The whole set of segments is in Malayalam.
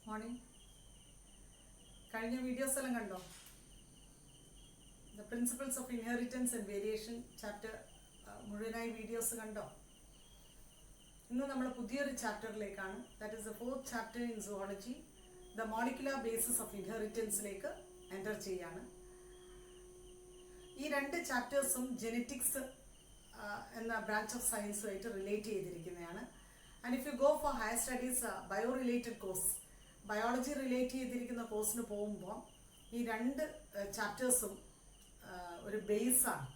മോർണിംഗ്. കഴിഞ്ഞ വീഡിയോസ് എല്ലാം കണ്ടോ? The principles of inheritance and variation chapter മുഴുവനായി വീഡിയോസ് കണ്ടോ? ഇന്ന് നമ്മൾ പുതിയൊരു ചാപ്റ്ററിലേക്കാണ്, that is the fourth chapter in zoology, the molecular basis of ഇൻഹെറിറ്റൻസിലേക്ക് എൻ്റർ ചെയ്യാണ്. ഈ രണ്ട് ചാപ്റ്റേഴ്സും ജെനറ്റിക്സ് എന്ന ബ്രാഞ്ച് ഓഫ് സയൻസുമായിട്ട് റിലേറ്റ് ചെയ്തിരിക്കുന്നതാണ്. And if you go for higher studies bio related course, biology relate ചെയ്തിരിക്കുന്ന കോഴ്സിന് പോകുമ്പോൾ ഈ രണ്ട് ചാപ്റ്റേഴ്സും ഒരു ബേസാണ്.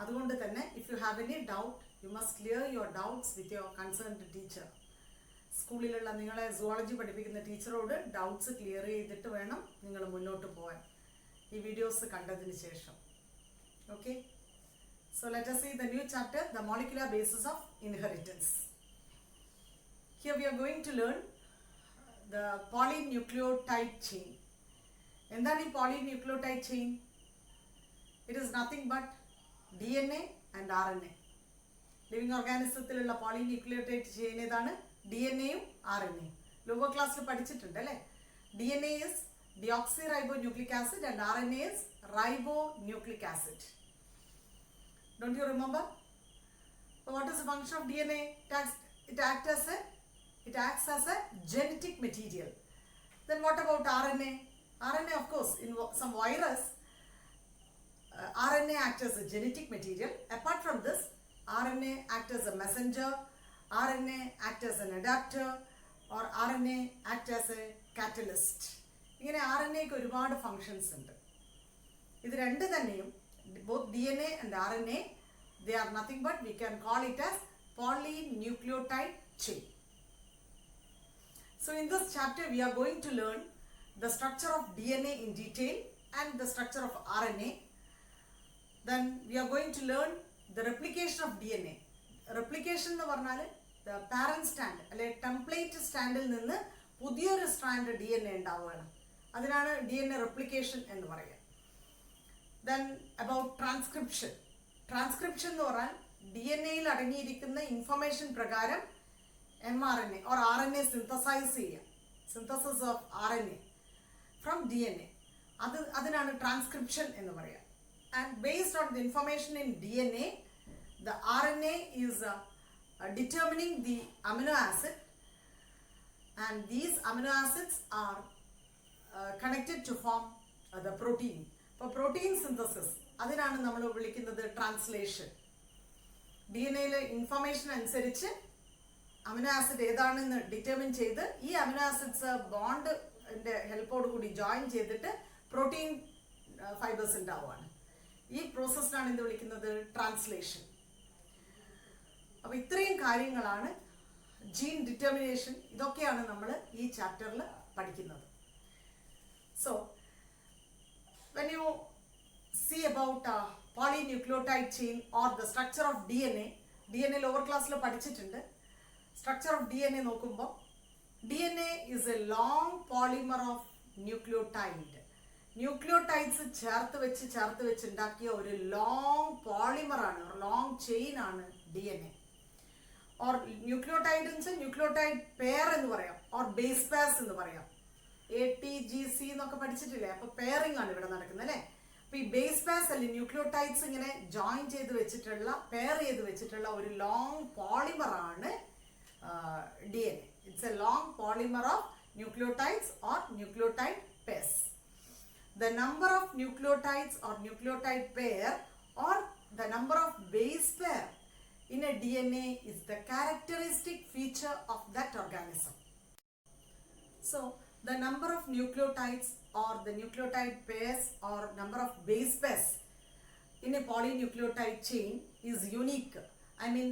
അതുകൊണ്ട് തന്നെ if you have any doubt you must clear your doubts with your concerned teacher. സ്കൂളിലുള്ള നിങ്ങളെ സുവോളജി പഠിപ്പിക്കുന്ന ടീച്ചറോട് ഡൗട്ട്സ് ക്ലിയർ ചെയ്തിട്ട് വേണം നിങ്ങൾ മുന്നോട്ട് പോകാൻ, ഈ വീഡിയോസ് കണ്ടതിന് ശേഷം. Okay, so let us see the new chapter, the molecular basis of inheritance. Here we are going to learn the polynucleotide chain. എന്താണ് ഈ polynucleotide chain? It is nothing but DNA and RNA. Living ഓർഗാനിസത്തിലുള്ള polynucleotide chain ഏതാണ്? DNA-യും RNA-യും. ലോവർ ക്ലാസ്സിൽ പഠിച്ചിട്ടുണ്ട് അല്ലേ? DNA is deoxyribonucleic acid and RNA is ribonucleic acid. Don't you remember? So what is the function of DNA? It acts as a genetic material. Then what about RNA? RNA, of course, in some virus, RNA acts as a genetic material. Apart from this, RNA acts as a messenger, RNA acts as an adapter, or RNA acts as a catalyst. ഇങ്ങനെ RNA-ക്ക് ഒരുപാട് ഫങ്ഷൻസ് ഉണ്ട്. ഇത് രണ്ട് തന്നെയും both DNA and RNA, they are nothing but we can call it as polynucleotide chain. So in this chapter we are going to learn the structure of DNA in detail and the structure of RNA. Then we are going to learn the replication of DNA. Replication എന്ന് പറഞ്ഞാൽ the parent strand അല്ലെ template സ്റ്റാൻഡിൽ നിന്ന് പുതിയൊരു സ്ട്രാൻഡ് DNA ഉണ്ടാവുകയാണ്. അതിനാണ് DNA replication എന്ന് പറയുക. Then about transcription. Transcription എന്ന് പറഞ്ഞാൽ DNA-യിൽ അടങ്ങിയിരിക്കുന്ന ഇൻഫർമേഷൻ പ്രകാരം mRNA or RNA സിന്തസൈസ് ചെയ്യുക. Synthesis of RNA from DNA. അതിനാണ് ട്രാൻസ്ക്രിപ്ഷൻ എന്ന് പറയുക. And based on the information in DNA, the RNA is determining the amino acid, and these amino acids are connected to form the protein. അപ്പോൾ പ്രോട്ടീൻ സിന്തസിസ് അതിനാണ് നമ്മൾ വിളിക്കുന്നത് ട്രാൻസ്ലേഷൻ. DNA-യിലെ ഇൻഫർമേഷൻ അനുസരിച്ച് അമിനോ ആസിഡ് ഏതാണെന്ന് ഡിറ്റർമിൻ ചെയ്ത് ഈ അമിനോ ആസിഡ്സ് ബോണ്ടിൻ്റെ ഹെൽപ്പോട് കൂടി ജോയിൻ ചെയ്തിട്ട് പ്രോട്ടീൻ ഫൈബേഴ്സ് ഉണ്ടാവുകയാണ്. ഈ പ്രോസസ്സിനാണ് എന്ത് വിളിക്കുന്നത്? ട്രാൻസ്ലേഷൻ. അപ്പോൾ ഇത്രയും കാര്യങ്ങളാണ് ജീൻ ഡിറ്റർമിനേഷൻ, ഇതൊക്കെയാണ് നമ്മൾ ഈ ചാപ്റ്ററിൽ പഠിക്കുന്നത്. So when you see about polynucleotide chain or the structure of DNA lower classൽ പഠിച്ചിട്ടുണ്ട്. Structure of DNA നോക്കുമ്പോൾ DNA is a long polymer of nucleotide. Nucleotides ചേർത്ത് വെച്ച് ഉണ്ടാക്കിയ ഒരു ലോങ് പോളിമറാണ്, ലോങ് ചെയിൻ ആണ് DNA. ഓർ ന്യൂക്ലിയോടൈഡ് പെയർ എന്ന് പറയാം, ഓർ ബേസ് പെയർസ് എന്ന് പറയാം. ATGC എന്നൊക്കെ പഠിച്ചിട്ടില്ലേ? അപ്പോൾ പെയറിംഗ് ആണ് ഇവിടെ നടക്കുന്നത് അല്ലേ? അപ്പോൾ ഈ ബേസ് പെയർസ് അല്ലെ ന്യൂക്ലിയോടൈഡ്സ് ഇങ്ങനെ ജോയിൻ ചെയ്ത് വെച്ചിട്ടുള്ള, പെയർ ചെയ്ത് വെച്ചിട്ടുള്ള ഒരു ലോങ് പോളിമറാണ് DNA. It's a long polymer of nucleotides or nucleotide pairs. The number of nucleotides or nucleotide pair or the number of base pair in a DNA is the characteristic feature of that organism. So the number of nucleotides or the nucleotide pairs or number of base pairs in a polynucleotide chain is unique. I mean,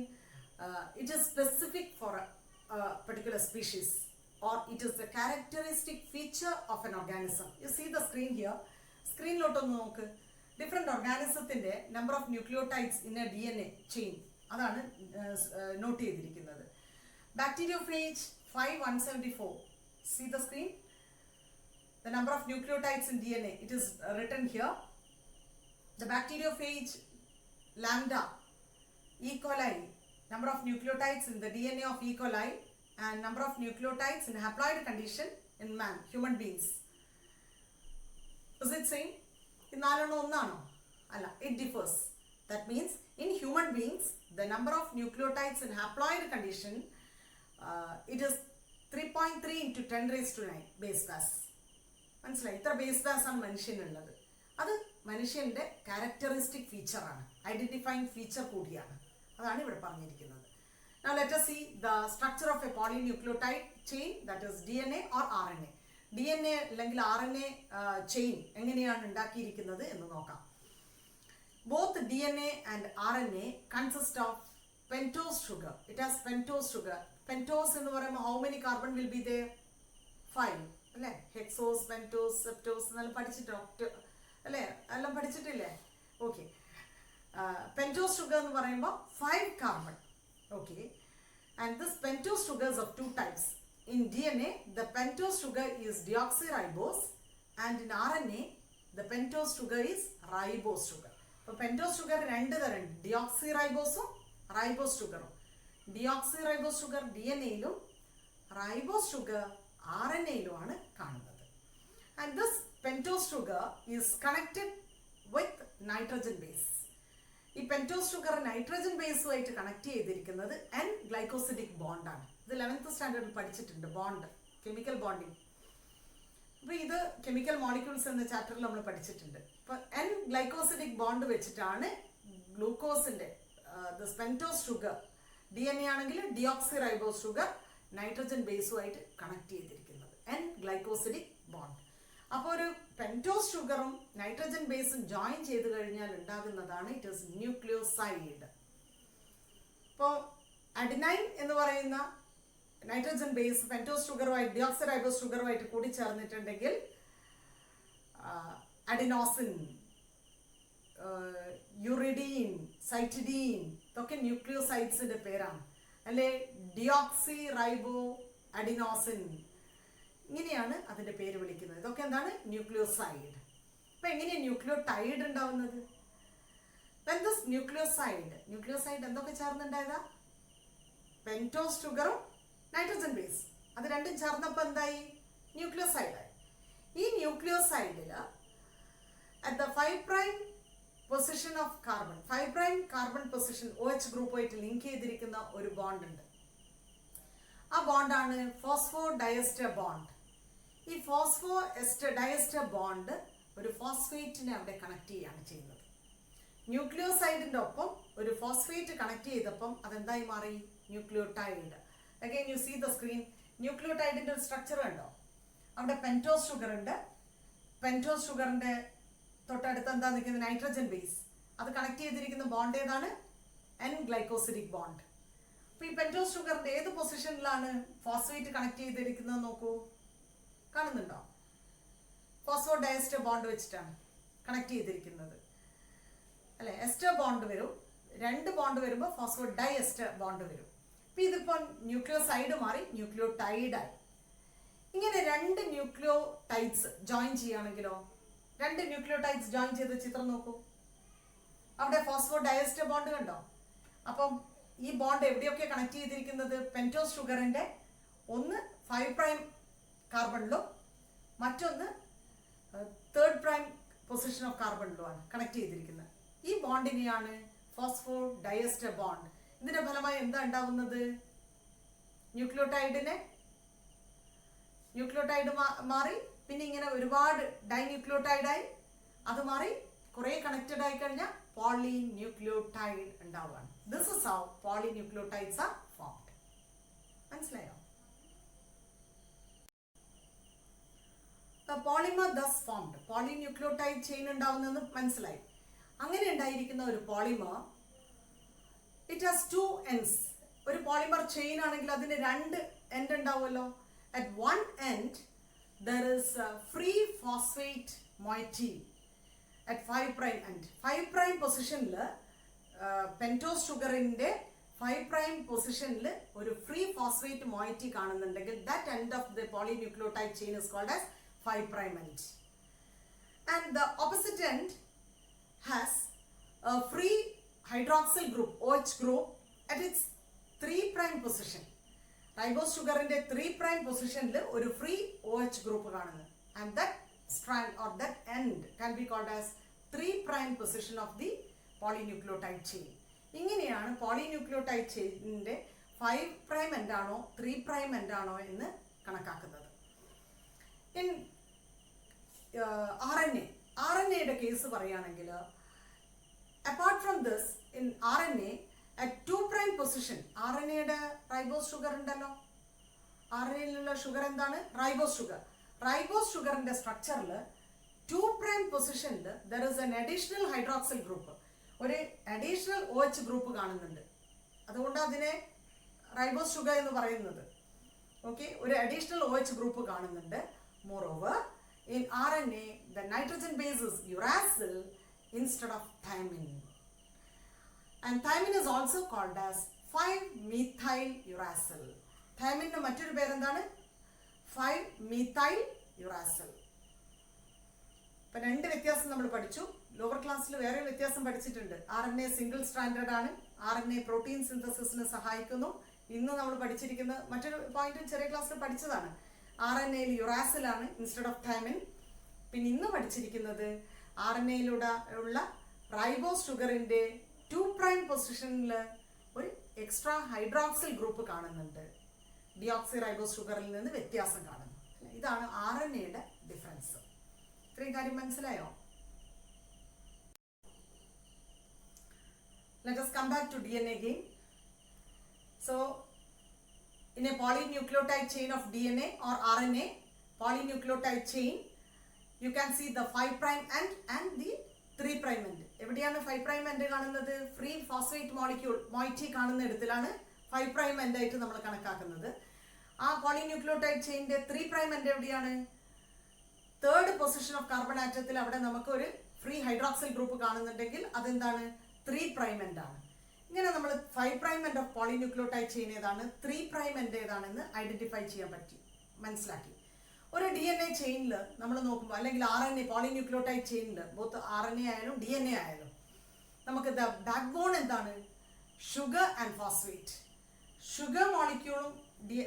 it is specific for a particular species, or it is the characteristic feature of an organism. You see the screen here. Screen ലോട്ടൊന്ന് നോക്ക്. ഡിഫറെൻറ്റ് ഓർഗാനിസത്തിൻ്റെ number of nucleotides in a DNA chain അതാണ് നോട്ട് ചെയ്തിരിക്കുന്നത്. Bacteriophage 5174. See the screen? The number of nucleotides in DNA, it is written here. The bacteriophage lambda, E. coli, number of nucleotides in the DNA of E. coli and number of nucleotides in haploid condition in man, human beings. Is it same? ഈ നാലെണ്ണം ഒന്നാണോ? അല്ല, it differs. That means in human beings, the number of nucleotides in haploid condition, it is 3.3 into 10 raised to 9 base pass. മനസ്സിലായി? ഇത്ര ബേസ് പാസ് ആണ് മനുഷ്യനുള്ളത്. അത് മനുഷ്യൻ്റെ ക്യാരക്ടറിസ്റ്റിക് ഫീച്ചറാണ്, ഐഡൻറ്റിഫൈങ് ഫീച്ചർ കൂടിയാണ്. അതാണ് ഇവിടെ പറഞ്ഞിരിക്കുന്നത്. Now let us see the structure of a polynucleotide chain, that is DNA or RNA. DNA അല്ലെങ്കിൽ RNA chain എങ്ങനെയാണ് ഉണ്ടാക്കിയിരിക്കുന്നത് എന്ന് നോക്കാം. Both DNA and RNA consist of pentose sugar. It has pentose sugar. Pentose എന്ന് പറയുമ്പോൾ how many carbon will be there? 5 അല്ലേ? ഹെക്സോസ്, പെൻറ്റോസ്, സെപ്റ്റോസ് എന്നെല്ലാം പഠിച്ചിട്ടോ അല്ലേ? എല്ലാം പഠിച്ചിട്ടില്ലേ? ഓക്കെ. പെൻറ്റോസ് ഷുഗർ എന്ന് പറയുമ്പോൾ 5 carbon. Okay, and this pentose sugar is of 2 types. In DNA, the pentose sugar is deoxyribose, and in RNA, the pentose sugar is ribose sugar. So pentose sugar രണ്ട് തരം, deoxyribose ribose sugar. Deoxyribose sugar DNA യിലും ribose sugar RNA യിലുമാണ് കാണുന്നത്. And this pentose sugar is connected with nitrogen base. ഈ പെൻറ്റോസ് ഷുഗർ നൈട്രജൻ ബേസുമായിട്ട് കണക്ട് ചെയ്തിരിക്കുന്നത് എൻ ഗ്ലൈക്കോസിഡിക് ബോണ്ടാണ്. ഇത് 11th സ്റ്റാൻഡേർഡിൽ പഠിച്ചിട്ടുണ്ട്, ബോണ്ട്, കെമിക്കൽ ബോണ്ടിങ്. അപ്പോൾ ഇത് കെമിക്കൽ മോളിക്യൂൾസ് എന്ന ചാപ്റ്ററിൽ നമ്മൾ പഠിച്ചിട്ടുണ്ട്. അപ്പോൾ എൻ ഗ്ലൈക്കോസിഡിക് ബോണ്ട് വെച്ചിട്ടാണ് ഗ്ലൂക്കോസിൻ്റെ പെൻറ്റോസ് ഷുഗർ DNA ആണെങ്കിൽ ഡിയോക്സിറൈബോസ് ഷുഗർ നൈട്രജൻ ബേസുമായിട്ട് കണക്ട് ചെയ്തിരിക്കുന്നത്, എൻ ഗ്ലൈക്കോസിഡിക് ബോണ്ട്. അപ്പോൾ ഒരു പെൻറ്റോസ് ഷുഗറും നൈട്രജൻ ബേസും ജോയിൻ ചെയ്ത് കഴിഞ്ഞാൽ ഉണ്ടാകുന്നതാണ് ഇറ്റ് ഈസ് ന്യൂക്ലിയോസൈഡ്. ഇപ്പോൾ അഡിനൈൻ എന്ന് പറയുന്ന nitrogen base pentose ഷുഗറുമായിട്ട് deoxyribose ഷുഗറുമായിട്ട് കൂടിച്ചേർന്നിട്ടുണ്ടെങ്കിൽ adenosine, യുറിഡീൻ, സൈറ്റിഡീൻ ഇതൊക്കെ ന്യൂക്ലിയോസൈഡ്സിൻ്റെ പേരാണ്. അല്ലെ ഡിയോക്സിറൈബോ അഡിനോസിൻ, ഇങ്ങനെയാണ് അതിൻ്റെ പേര് വിളിക്കുന്നത്. ഇതൊക്കെ എന്താണ്? ന്യൂക്ലിയോസൈഡ്. അപ്പം എങ്ങനെയാണ് ന്യൂക്ലിയോടൈഡ് ഉണ്ടാവുന്നത്? ന്യൂക്ലിയോസൈഡ് എന്തൊക്കെ ചേർന്നുണ്ടായതാ? പെൻറ്റോസ് ഷുഗറും നൈട്രജൻ ബേസ്, അത് രണ്ടും ചേർന്നപ്പോൾ എന്തായി? ന്യൂക്ലിയോസൈഡായി. ഈ ന്യൂക്ലിയോസൈഡിൽ at the 5' position of carbon, 5' carbon position OH ഗ്രൂപ്പുമായിട്ട് ലിങ്ക് ചെയ്തിരിക്കുന്ന ഒരു ബോണ്ട് ഉണ്ട്. ആ ബോണ്ടാണ് ഫോസ്ഫോ ഡയസ്റ്റർ ബോണ്ട്. ഈ ഫോസ്ഫോ ഡയസ്റ്റർ ബോണ്ട് ഒരു ഫോസ്ഫേറ്റിനെ അവിടെ കണക്ട് ചെയ്യുകയാണ് ചെയ്യുന്നത്. ന്യൂക്ലിയോസൈഡിൻ്റെ ഒപ്പം ഒരു ഫോസ്ഫേറ്റ് കണക്ട് ചെയ്തപ്പം അതെന്തായി മാറി? Nucleotide. Again you see the screen. ന്യൂക്ലിയോടൈഡിൻ്റെ ഒരു സ്ട്രക്ചർ കണ്ടോ? അവിടെ പെൻറ്റോസ് ഷുഗർ ഉണ്ട്. പെൻറ്റോസ് ഷുഗറിൻ്റെ തൊട്ടടുത്ത് എന്താ നിൽക്കുന്നത്? Nitrogen base. അത് കണക്ട് ചെയ്തിരിക്കുന്ന ബോണ്ട് ഏതാണ്? N glycosidic bond. അപ്പോൾ ഈ പെൻറ്റോസ് ഷുഗറിൻ്റെ ഏത് പൊസിഷനിലാണ് ഫോസ്ഫേറ്റ് കണക്ട് ചെയ്തിരിക്കുന്നത് നോക്കൂ, കാണുന്നുണ്ടോ? ഫോസ്ഫോ ഡയസ്റ്റർ ബോണ്ട് വെച്ചിട്ടാണ് കണക്ട് ചെയ്തിരിക്കുന്നത് അല്ലേ? എസ്റ്റർ ബോണ്ട് വരും, 2 ബോണ്ട് വരുമ്പോൾ ഫോസ്ഫോ ഡയസ്റ്റർ ബോണ്ട് വരും. അപ്പോൾ ഇതിപ്പോൾ ന്യൂക്ലിയോസൈഡ് മാറി ന്യൂക്ലിയോടൈഡായി. ഇങ്ങനെ 2 ന്യൂക്ലിയോടൈഡ്സ് ജോയിൻ ചെയ്യുകയാണെങ്കിലോ, 2 ന്യൂക്ലിയോടൈഡ്സ് ജോയിൻ ചെയ്ത ചിത്രം നോക്കൂ. അവിടെ ഫോസ്ഫോ ഡയസ്റ്റർ ബോണ്ട് കണ്ടോ? അപ്പം ഈ ബോണ്ട് എവിടെയൊക്കെ കണക്ട് ചെയ്തിരിക്കുന്നത്? പെൻറ്റോസ് ഷുഗറിൻ്റെ ഒന്ന് 5' കാർബണിലും മറ്റൊന്ന് 3' പൊസിഷൻ ഓഫ് കാർബണിലുമാണ് കണക്ട് ചെയ്തിരിക്കുന്നത്. ഈ ബോണ്ടിനെയാണ് ഫോസ്ഫോ ഡയസ്റ്റർ ബോണ്ട്. ഇതിന്റെ ഫലമായി എന്താ ഉണ്ടാവുന്നത്? ന്യൂക്ലിയോടൈഡ് മാറി, പിന്നെ ഇങ്ങനെ ഒരുപാട് ഡൈന്യൂക്ലിയോടൈഡായി, അത് മാറി കുറെ കണക്റ്റഡ് ആയി കഴിഞ്ഞാൽ പോളിന്യൂക്ലിയോടൈഡ് ഉണ്ടാവുകയാണ്. This is how polynucleotides are formed. മനസ്സിലായോ? Polymer thus formed. Polynucleotide chain ഉണ്ടാവുന്നതെന്ന് മനസ്സിലായി. അങ്ങനെ ഉണ്ടായിരിക്കുന്ന ഒരു പോളിമർ ഇറ്റ് ഹാസ് 2 ends. ഒരു പോളിമർ ചെയിൻ ആണെങ്കിൽ അതിന് 2 end ഉണ്ടാവുമല്ലോ. At 1 end there is a free phosphate moiety at 5' end. 5' പൊസിഷനിൽ പെൻറ്റോസ് ഷുഗറിൻ്റെ 5' പൊസിഷനിൽ ഒരു ഫ്രീ ഫോസ്ഫേറ്റ് മോയിറ്റി കാണുന്നുണ്ടെങ്കിൽ that end of the polynucleotide chain is called as 5' end. And the opposite end has a free hydroxyl group, OH group, at its 3' position. Ribose ഷുഗറിന്റെ 3' പൊസിഷനിൽ ഒരു ഫ്രീ OH ഗ്രൂപ്പ് കാണുന്നു. And that strand or that end can be called as 3' position of the polynucleotide chain. ഇങ്ങനെയാണ് പോളിന്യൂക്ലിയോടൈഡ് ചെയിനിന്റെ 5' എൻഡാണോ 3' എൻഡാണോ എന്ന് കണക്കാക്കുന്നത്. ഇൻ RNA കേസ് പറയുകയാണെങ്കിൽ, apart from this, in RNA at 2' position, RNAയുടെ റൈബോസ് ഷുഗർ ഉണ്ടല്ലോ, RNAയിലുള്ള ഷുഗർ എന്താണ്? Ribose sugar. റൈബോസ് ഷുഗറിന്റെ സ്ട്രക്ചറിൽ 2' പൊസിഷനിൽ there is an additional hydroxyl group, ഒരു അഡീഷണൽ OH ഗ്രൂപ്പ് കാണുന്നുണ്ട്. അതുകൊണ്ട് അതിനെ റൈബോസ് ഷുഗർ എന്ന് പറയുന്നത്. ഓക്കെ, ഒരു അഡീഷണൽ OH ഗ്രൂപ്പ് കാണുന്നുണ്ട്. Moreover, in RNA, the nitrogen base is uracil instead of thymine. And thymine is also called as 5-methyl uracil. Thymine മറ്റൊരു പേരെന്താണ്? 5-methyl uracil. ഇപ്പം 2 വ്യത്യാസം നമ്മൾ പഠിച്ചു. ലോവർ ക്ലാസ്സിൽ വേറെ വ്യത്യാസം പഠിച്ചിട്ടുണ്ട്. RNA സിംഗിൾ സ്റ്റാൻഡേർഡ് ആണ്, RNA പ്രോട്ടീൻ സിന്തസിസിന് സഹായിക്കുന്നു. ഇന്ന് നമ്മൾ പഠിച്ചിരിക്കുന്ന മറ്റൊരു പോയിന്റ് ചെറിയ ക്ലാസ്സിൽ പഠിച്ചതാണ്. RNAയിൽ യുറാസിലാണ് ഇൻസ്റ്റെഡ് ഓഫ് തൈമിൻ. പിന്നെ ഇന്ന് പഠിച്ചിരിക്കുന്നത് RNAയിലൂടെ ഉള്ള റൈബോസ് ഷുഗറിന്റെ 2' പൊസിഷനിൽ ഒരു എക്സ്ട്രാ ഹൈഡ്രോക്സിൽ ഗ്രൂപ്പ് കാണുന്നുണ്ട്. ഡിയോക്സി റൈബോസ് ഷുഗറിൽ നിന്ന് വ്യത്യാസം കാണുന്നു. ഇതാണ് RNAയുടെ ഡിഫറൻസ്. ഇത്രയും കാര്യം മനസ്സിലായോ? Let us come back to DNA again. So, in a polynucleotide chain of DNA or RNA, polynucleotide chain, you can see the 5' end and the 3' end. എവിടെയാണ് 5' end കാണുന്നത്? ഫ്രീ ഫോസ്ഫേറ്റ് മോളിക്യൂൾ മൊയ്റ്റി കാണുന്ന ഇടത്തിലാണ് 5' end ആയിട്ട് നമ്മൾ കണക്കാക്കുന്നത്. ആ പോളിന്യൂക്ലിയോടൈഡ് ചെയിൻ്റെ 3' end എവിടെയാണ്? 3rd position of carbon ആറ്റത്തിൽ. അവിടെ നമുക്ക് ഒരു ഫ്രീ ഹൈഡ്രോക്സിൽ ഗ്രൂപ്പ് കാണുന്നുണ്ടെങ്കിൽ അതെന്താണ്? 3' end ആണ്. ഇങ്ങനെ നമ്മൾ 5' end ഓഫ് പോളിന്യൂക്ലിയോടൈഡ് ചെയിൻ ഏതാണ്, 3' end ഏതാണെന്ന് ഐഡന്റിഫൈ ചെയ്യാൻ പറ്റി, മനസ്സിലാക്കി. ഒരു DNA ചെയിനിൽ നമ്മൾ നോക്കുമ്പോൾ, അല്ലെങ്കിൽ RNA പോളിന്യൂക്ലിയോടൈഡ് ചെയിനിൽ, ബോത്ത് RNA ആയാലും DNA ആയാലും, നമുക്ക് ബാക്ക് ബോൺ എന്താണ്? Sugar and phosphate. ഷുഗർ മോളിക്യൂളും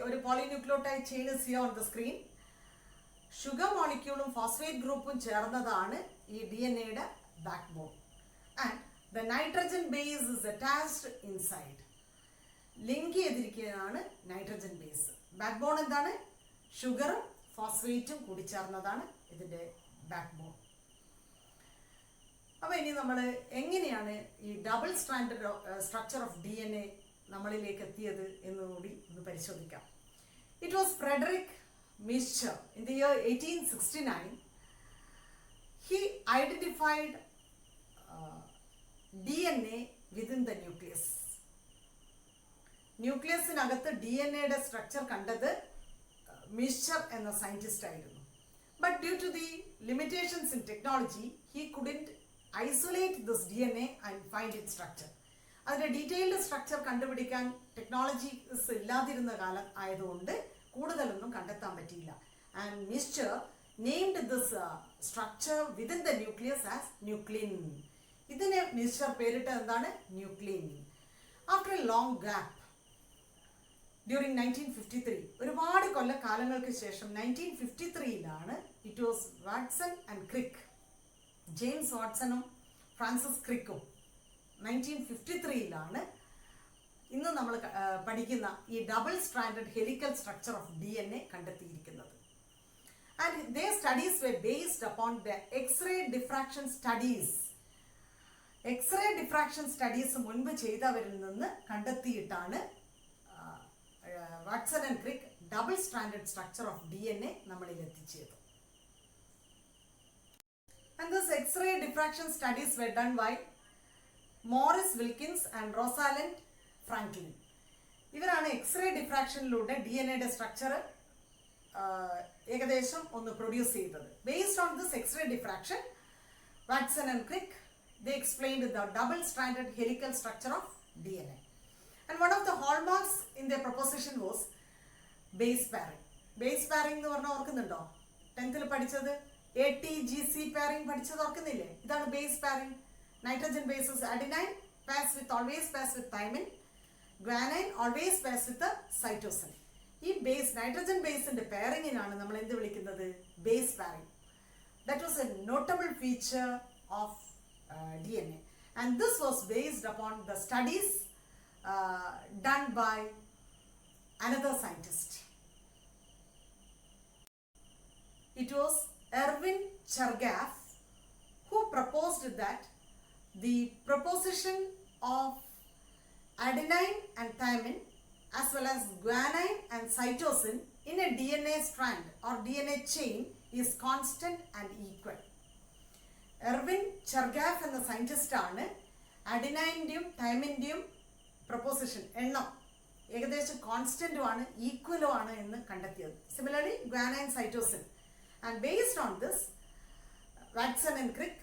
ഒരു polynucleotide chain is here on the screen. Sugar മോളിക്യൂളും ഫോസ്ഫേറ്റ് ഗ്രൂപ്പും ചേർന്നതാണ് ഈ DNAയുടെ backbone. And the nitrogen base is attached inside. Link ചെയ്തിരിക്കുകയാണ് നൈട്രജൻ ബേസ്. ബാക്ക് ബോൺ എന്താണ്? ഷുഗറും ഫോസ്ഫേറ്റും കൂടി ചേർന്നതാണ് ഇതിൻ്റെ ബാക്ക് ബോൺ. അപ്പോൾ ഇനി നമ്മൾ എങ്ങനെയാണ് ഈ double stranded structure of DNA നമ്മളിലേക്ക് എത്തിയത് എന്ന് കൂടി ഒന്ന് പരിശോധിക്കാം. It was Friedrich Miescher in the year 1869. He identified DNA within the nucleus. ന്യൂക്ലിയസിനകത്ത് DNAയുടെ സ്ട്രക്ചർ കണ്ടത് മിസ്ചർ എന്ന സയന്റിസ്റ്റ് ആയിരുന്നു. But due to the limitations in technology he couldn't isolate this DNA and find it structure. അതിൻ്റെ ഡീറ്റെയിൽഡ് സ്ട്രക്ചർ കണ്ടുപിടിക്കാൻ ടെക്നോളജീസ് ഇല്ലാതിരുന്ന കാലം ആയതുകൊണ്ട് കൂടുതലൊന്നും കണ്ടെത്താൻ പറ്റിയില്ല. And Miescher named this structure within the nucleus as nuclein. ഇതിനെ മിസ്ചർ പേരിട്ട എന്താണ്? Nuclein. After a long gap during 1953, ഒരുപാട് കൊല്ലക്കാലങ്ങൾക്ക് ശേഷം 1953 it was Watson and Crick, James വാട്സണും ഫ്രാൻസിസ് ക്രിക്കും 1953 ഇന്ന് നമ്മൾ പഠിക്കുന്ന ഈ double stranded helical structure of DNA കണ്ടെത്തിയിരിക്കുന്നത്. And they studies were based upon the X-ray diffraction studies. X-ray diffraction studies മുൻപ് ചെയ്തവരിൽ നിന്ന് കണ്ടെത്തിയിട്ടാണ് Watson and Crick double stranded structure of DNA നമ്മളിൽ എത്തിച്ചത്. And this X-ray diffraction studies were done by Maurice Wilkins and Rosalind Franklin. ഇവരാണ് എക്സ്റേ ഡിഫ്രാക്ഷനിലൂടെ DNAയുടെ സ്ട്രക്ചർ ഏകദേശം ഒന്ന് പ്രൊഡ്യൂസ് ചെയ്തത്. Based on this X-ray diffraction, Watson and Crick they explained the double-stranded helical structure of DNA. And one of the hallmarks in their proposition was base pairing. Base pairing എന്ന് പറഞ്ഞാൽ ഓർക്കുന്നുണ്ടോ? 10th പഠിച്ചത് ATGC pairing പഠിച്ചത് ഓർക്കുന്നില്ലേ? ഇതാണ് base pairing. Nitrogen bases adenine always pairs with thymine. Guanine always pairs with the cytosine. ഈ ബേസ് നൈട്രജൻ ബേസിന്റെ പെയറിങ്ങിനാണ് നമ്മൾ എന്ത് വിളിക്കുന്നത്? Base pairing. That was A notable feature of DNA, and this was based upon the studies done by another scientist. It was Erwin Chargaff who proposed that the proposition of adenine and thymine as well as guanine and cytosine in a DNA strand or DNA chain is constant and equal. Erwin ചർഗാഫ് എന്ന സയൻറ്റിസ്റ്റ് ആണ് അഡിനൈൻ്റെയും തൈമിൻ്റെയും പ്രൊപ്പോസിഷൻ എണ്ണം ഏകദേശം കോൺസ്റ്റൻറ്റും ആണ് ഈക്വലും ആണ് എന്ന് കണ്ടെത്തിയത്. Similarly guanine cytosine. And based on this Watson and Crick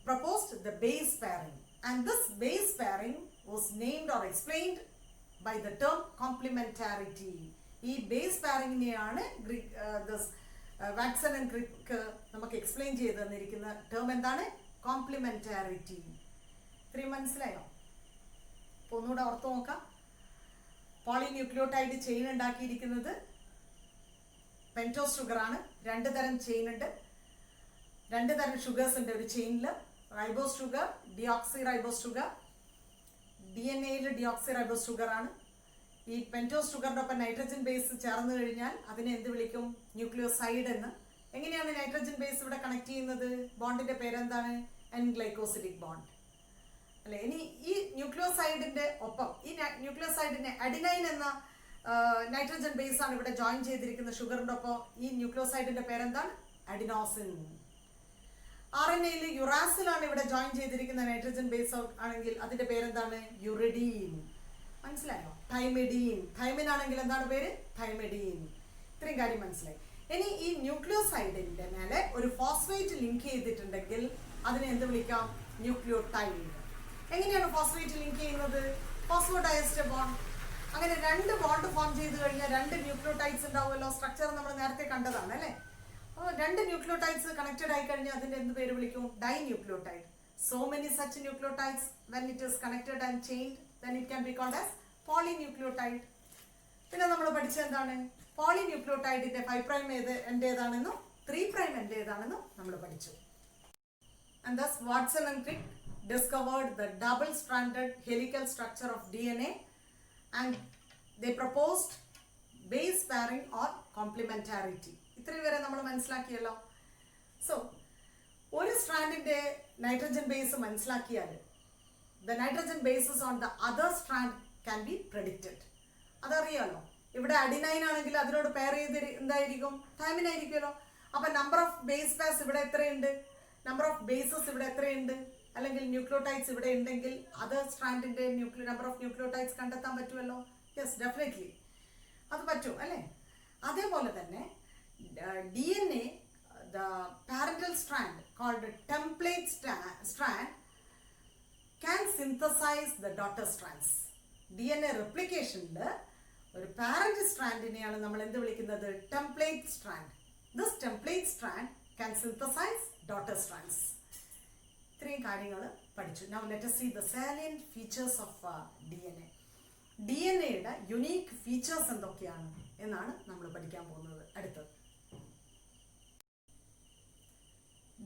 proposed the base pairing, and this base pairing was named or explained by the term complementarity. ഈ ബേസ് പാരിങ്ങിനെയാണ് വാട്സൺ ആൻഡ് ക്രിക്ക് നമുക്ക് എക്സ്പ്ലെയിൻ ചെയ്ത് തന്നിരിക്കുന്ന ടേം എന്താണ്? കോംപ്ലിമെന്റാരിറ്റി. ഇത്രയും മനസ്സിലായോ? അപ്പോൾ ഒന്നുകൂടെ ഓർത്ത് നോക്കാം. പോളിന്യൂക്ലിയോടൈഡ് ചെയിൻ ഉണ്ടാക്കിയിരിക്കുന്നത് പെൻറ്റോസ് ഷുഗറാണ്. 2 തരം ചെയിൻ ഉണ്ട്, 2 തരം ഷുഗേഴ്സ് ഉണ്ട് ഒരു ചെയിനിൽ. Ribose sugar, deoxyribose sugar. DNA-യിൽ ഡിയോക്സി റൈബോസ് ഷുഗറാണ്. ഈ പെൻറ്റോസ് ഷുഗറിൻ്റെ ഒപ്പം നൈട്രജൻ ബേസ് ചേർന്ന് കഴിഞ്ഞാൽ അതിനെ എന്ത് വിളിക്കും? ന്യൂക്ലിയോസൈഡ് എന്ന്. എങ്ങനെയാണ് നൈട്രജൻ ബേസ് ഇവിടെ കണക്ട് ചെയ്യുന്നത്? ബോണ്ടിന്റെ പേരെന്താണ്? എൻ ഗ്ലൈക്കോസിഡിക് ബോണ്ട് അല്ലെ. ഇനി ഈ ന്യൂക്ലിയോസൈഡിന്റെ ഒപ്പം ഈ ന്യൂക്ലിയോസൈഡിനെ അഡിനൈൻ എന്ന നൈട്രജൻ ബേസ് ആണ് ഇവിടെ ജോയിൻ ചെയ്തിരിക്കുന്ന ഷുഗറിന്റെ ഒപ്പം. ഈ ന്യൂക്ലിയോസൈഡിന്റെ പേരെന്താണ്? അഡിനോസിൻ. RNA-യിൽ യുറാസിലാണ് ഇവിടെ ജോയിൻ ചെയ്തിരിക്കുന്ന നൈട്രജൻ ബേസ് ആണെങ്കിൽ അതിന്റെ പേരെന്താണ്? യുറിഡീൻ. മനസ്സിലായോ? തൈമിഡീൻ. തൈമിൻ ആണെങ്കിൽ എന്താണ് പേര്? തൈമിഡീൻ. ഇത്രയും കാര്യം മനസ്സിലായി. ഇനി ഈ ന്യൂക്ലിയോസൈഡിന്റെ മേലെ ഒരു ഫോസ്ഫേറ്റ് ലിങ്ക് ചെയ്തിട്ടുണ്ടെങ്കിൽ അതിനെ എന്ത് വിളിക്കാം? ന്യൂക്ലിയോടൈഡ്. എങ്ങനെയാണ് ഫോസ്ഫേറ്റ് ലിങ്ക് ചെയ്യുന്നത്? ഫോസ്ഫോഡയസ്റ്റർ ബോണ്ട്. അങ്ങനെ 2 ബോണ്ട് ഫോം ചെയ്ത് കഴിഞ്ഞാൽ 2 ന്യൂക്ലിയോടൈഡ്സ് ഉണ്ടാവുമല്ലോ. സ്ട്രക്ചർ നമ്മൾ നേരത്തെ കണ്ടതാണ് അല്ലേ? അപ്പോൾ 2 ന്യൂക്ലിയോടൈഡ്സ് കണക്റ്റഡ് ആയി കഴിഞ്ഞാൽ അതിന്റെ എന്ത് പേര് വിളിക്കും? Dinucleotide. So many such nucleotides, when it is connected and chained, then it can be called as polynucleotide. പിന്നെ നമ്മൾ പഠിച്ചത് എന്താണ്? പോളിന്യൂക്ലിയോടൈഡിന്റെ 5 പ്രൈം എന്റേതാണെന്നും 3 പ്രൈം എന്റേതാണെന്നും നമ്മൾ പഠിച്ചു. And thus Watson and Crick discovered the double-stranded helical structure of DNA, and they proposed base pairing or complementarity. ഇത്രയും വരെ നമ്മൾ മനസ്സിലാക്കിയല്ലോ. സോ ഒരു സ്ട്രാൻഡിന്റെ നൈട്രജൻ ബേസ് മനസ്സിലാക്കിയാൽ the nitrogen bases on the other strand can be predicted. അതറിയാലോ. ഇവിടെ അഡിനൈൻ ആണെങ്കിൽ അതിനോട് പെയർ ചെയ്ത് എന്തായിരിക്കും? തൈമിൻ ആയിരിക്കുമല്ലോ. അപ്പൊ നമ്പർ ഓഫ് ബേസ് പെയർസ് ഇവിടെ എത്രയുണ്ട്? നമ്പർ ഓഫ് ബേസസ് ഇവിടെ എത്രയുണ്ട്? അല്ലെങ്കിൽ ന്യൂക്ലിയോടൈഡ്സ് ഇവിടെ ഉണ്ടെങ്കിൽ അതർ സ്ട്രാൻഡിന്റെ നമ്പർ ഓഫ് ന്യൂക്ലിയോടൈഡ്സ് കണ്ടെത്താൻ പറ്റുമല്ലോ. യെസ്, ഡെഫിനറ്റ്ലി അത് പറ്റും അല്ലേ? അതേപോലെ തന്നെ DNA, the parental strand called template strand can synthesize the daughter strands. DNA replicationൽ ഒരു പാരന്റ് സ്ട്രാൻഡിനെയാണ് നമ്മൾ എന്ത് വിളിക്കുന്നത്? Template strand. This template strand can synthesize daughter strands. ഇത്രയും കാര്യങ്ങൾ പഠിച്ചു. Now let us see the salient features of DNA. DNAയുടെ യുണീക്ക് ഫീച്ചേഴ്സ് എന്തൊക്കെയാണ് എന്നാണ് നമ്മൾ പഠിക്കാൻ പോകുന്നത് അടുത്തത്.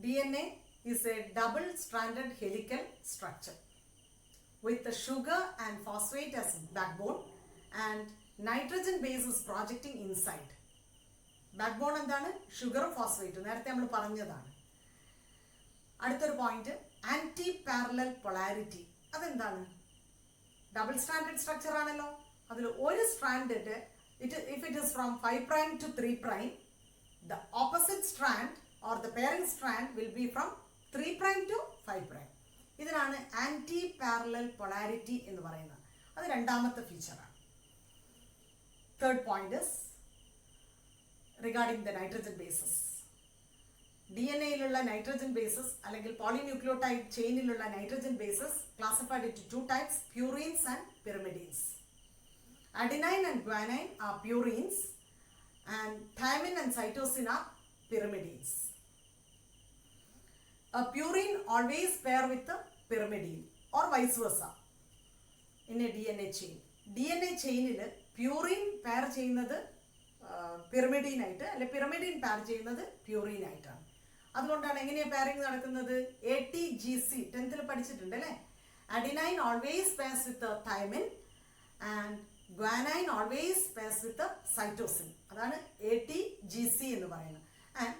DNA is a double-stranded helical structure with the sugar and phosphate as backbone and nitrogen base is projecting inside. Backbone എന്താണ്? ഷുഗറും ഫോസ്ഫേറ്റും. നേരത്തെ നമ്മൾ പറഞ്ഞതാണ്. അടുത്തൊരു പോയിന്റ്, ആന്റി പാരലൽ പൊളാരിറ്റി. അതെന്താണ്? ഡബിൾ സ്ട്രാൻഡഡ് സ്ട്രക്ചർ ആണല്ലോ. അതിൽ ഒരു സ്ട്രാൻഡിന്റെ if it is from 5 prime to 3 prime, the opposite strand or the pairing strand will be from 3 prime to 5 prime. ഇതിനാണ് ആന്റി പാരലൽ പൊളാരിറ്റി എന്ന് പറയുന്നത്. അത് രണ്ടാമത്തെ ഫീച്ചറാണ്. Third point is regarding the nitrogen bases. DNA-യിലുള്ള നൈട്രജൻ ബേസസ് അല്ലെങ്കിൽ പോളിന്യൂക്ലിയോടൈഡ് ചെയിനിലുള്ള nitrogen bases classified into 2 types, purines and pyrimidines. Adenine and guanine are purines and thymine and cytosine are pyrimidines. A purine always pair with a pyrimidine or vice versa in a DNA chain. DNA ചെയിനിൽ പ്യൂറിൻ പെയർ ചെയ്യുന്നത് പിറമിഡീനായിട്ട്, അല്ലെ പിറമിഡീൻ പെയർ ചെയ്യുന്നത് പ്യൂറിനായിട്ടാണ്. അതുകൊണ്ടാണ് എങ്ങനെയാണ് പെയറിങ് നടക്കുന്നത്? ATGC 10th പഠിച്ചിട്ടുണ്ട് അല്ലേ? Adenine always pairs with thymine and guanine always pairs with cytosine. അതാണ് ATGC എന്ന് പറയുന്നത്. And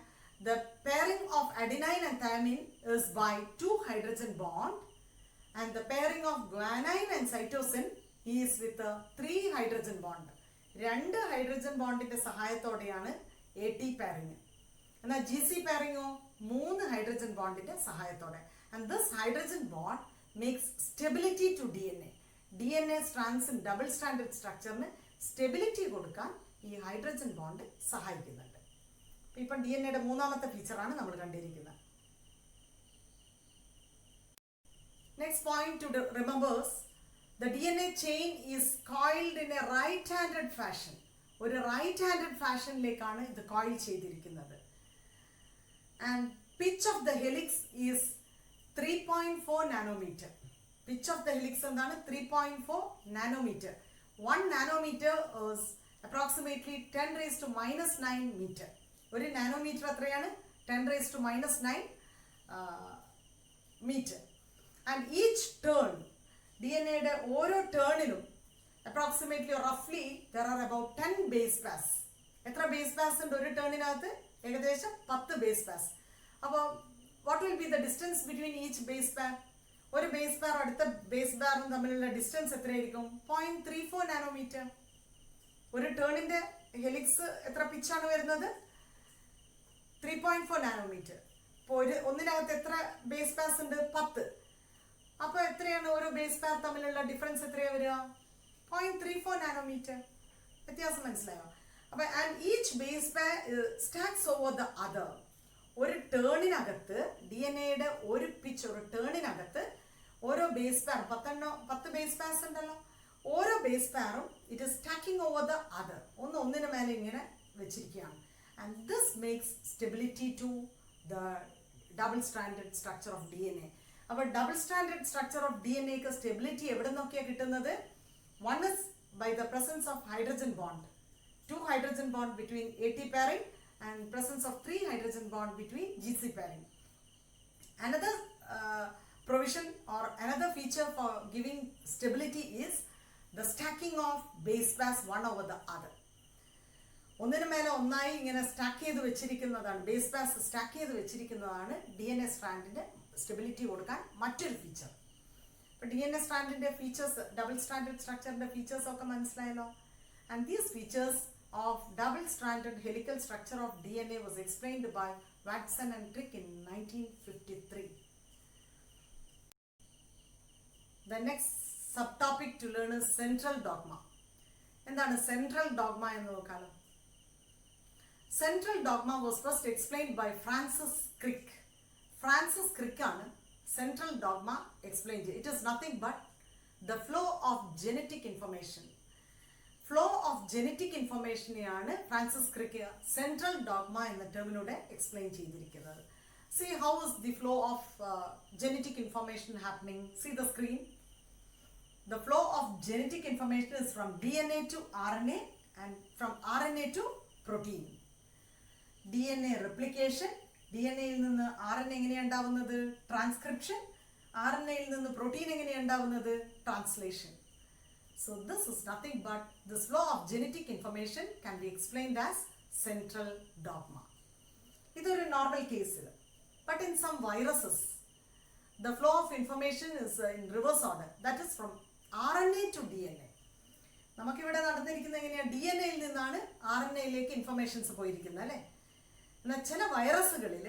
the pairing of adenine and thymine is by 2 hydrogen bond, and the pairing of guanine and cytosine is with a 3 hydrogen bond. 2 hydrogen ബോണ്ടിന്റെ സഹായത്തോടെയാണ് AT pairing. എന്നാൽ GC pairing 3 ഹൈഡ്രജൻ ബോണ്ടിന്റെ സഹായത്തോടെ. And this hydrogen bond makes stability to DNA. DNA strands in double stranded structure-ന് സ്റ്റെബിലിറ്റി കൊടുക്കാൻ ഈ ഹൈഡ്രജൻ ബോണ്ട് സഹായിക്കുന്നുണ്ട്. ഇപ്പം DNA മൂന്നാമത്തെ ഫീച്ചറാണ് നമ്മൾ കണ്ടിരിക്കുന്നത്. Next point to remember, the DNA chain is coiled in a right-handed fashion. ഒരു right-handed fashionലേക്കാണ് ഇത് coil ചെയ്തിരിക്കുന്നത്. And pitch of the helix is 3.4 nanometer. Pitch of the helix എന്താണ്? 3.4 nanometer. 1 nanometer is approximately 10 raised to minus 9 meter. ഒരു നാനോമീറ്റർ എത്രയാണ്? 10 raised to minus 9 meter. And each turn, DNAയുടെ ഓരോ ടേണിലും approximately or roughly there are about 10 base pairs. എത്ര ബേസ് പാസ് ഉണ്ട് ഒരു ടേണിനകത്ത്? ഏകദേശം 10 ബേസ് പാസ്. അപ്പോൾ what will be the distance between each base pair? ഒരു ബേസ് പെയർ അടുത്ത ബേസ് പെയറും തമ്മിലുള്ള ഡിസ്റ്റൻസ് എത്രയായിരിക്കും? 0.34 നാനോമീറ്റർ. ഒരു ടേണിന്റെ ഹെലിക്സ് എത്ര പിച്ചാണ് വരുന്നത്? 3.4 നാനോമീറ്റർ. ഇപ്പോൾ ഒന്നിനകത്ത് എത്ര ബേസ് പാസ് ഉണ്ട്? 10. അപ്പോൾ എത്രയാണ് ഓരോ ബേസ് പെയർ തമ്മിലുള്ള ഡിഫറൻസ് എത്രയാണ് വരിക? 0.34 നാനോമീറ്റർ. വ്യത്യാസം മനസ്സിലായോ? അപ്പോൾ and each base pair stacks over the other. ഒരു ടേണിനകത്ത് DNA-യുടെ ഒരു പിച്ച്, ഒരു ടേണിനകത്ത് ഓരോ ബേസ് പെയർ 10 ബേസ് പെയർസ് ഉണ്ടല്ലോ. ഓരോ ബേസ് പെയറും it is stacking over the other. ഒന്നിനു മേലെ ഇങ്ങനെ വെച്ചിരിക്കുകയാണ്. And this makes stability to the double stranded structure of DNA. അപ്പോൾ double stranded structure of DNA ക്ക് stability എവിടെ നിന്നൊക്കെയാണ് കിട്ടുന്നത്? One is by the presence of hydrogen bond. 2 hydrogen bond between AT pairing and presence of 3 hydrogen bond between GC pairing. Another provision or another feature for giving stability is the stacking of base pairs one over the other. ഒന്നിനു മേലെ ഒന്നായി ഇങ്ങനെ സ്റ്റാക്ക് ചെയ്ത് വെച്ചിരിക്കുന്നതാണ്, ബേസ് പാസ് സ്റ്റാക്ക് ചെയ്ത് വെച്ചിരിക്കുന്നതാണ് DNA സ്ട്രാൻഡിന്റെ സ്റ്റെബിലിറ്റി കൊടുക്കാൻ മറ്റൊരു ഫീച്ചർ. ഇപ്പൊ DNA സ്ട്രാൻഡിന്റെ ഫീച്ചേഴ്സ്, ഡബിൾ സ്ട്രാൻഡഡ് സ്ട്രക്ചറിന്റെ ഫീച്ചേഴ്സ് ഒക്കെ മനസ്സിലായല്ലോ. And these features of double stranded helical structure of DNA was explained by Watson and Crick in 1953. The next subtopic to learn is central dogma. എന്താണ് central dogma എന്ന് നോക്കാലോ. Central dogma was first explained by Francis Crick. Francis Crick ആണ് central dogma explained. It is nothing but the flow of genetic information. Flow of genetic information-നെയാണ് ഫ്രാൻസിസ് ക്രിക്ക് സെൻട്രൽ ഡോഗ്മ എന്ന ടേമിലൂടെ എക്സ്പ്ലെയിൻ ചെയ്തിരിക്കുന്നത്. See how is the flow of genetic information happening? See the screen. The flow of genetic information is from DNA to RNA and from RNA to protein. DNA replication, DNAയിൽ നിന്ന് RNA എങ്ങനെയാണ് ഉണ്ടാവുന്നത്? ട്രാൻസ്ക്രിപ്ഷൻ. RNAയിൽ നിന്ന് പ്രോട്ടീൻ എങ്ങനെയാണ് ഉണ്ടാവുന്നത്? Translation. So this is nothing but this flow of genetic information can be explained as central dogma. ഇതൊരു നോർമൽ കേസിൽ. But in some viruses, the flow of information is in reverse order. That is from RNA to DNA. നമുക്കിവിടെ നടന്നിരിക്കുന്നത് എങ്ങനെയാണ്? DNA-യിൽ നിന്നാണ് RNA-യിലേക്ക് ഇൻഫർമേഷൻസ് പോയിരിക്കുന്നത് അല്ലേ? എന്നാൽ ചില വൈറസുകളിൽ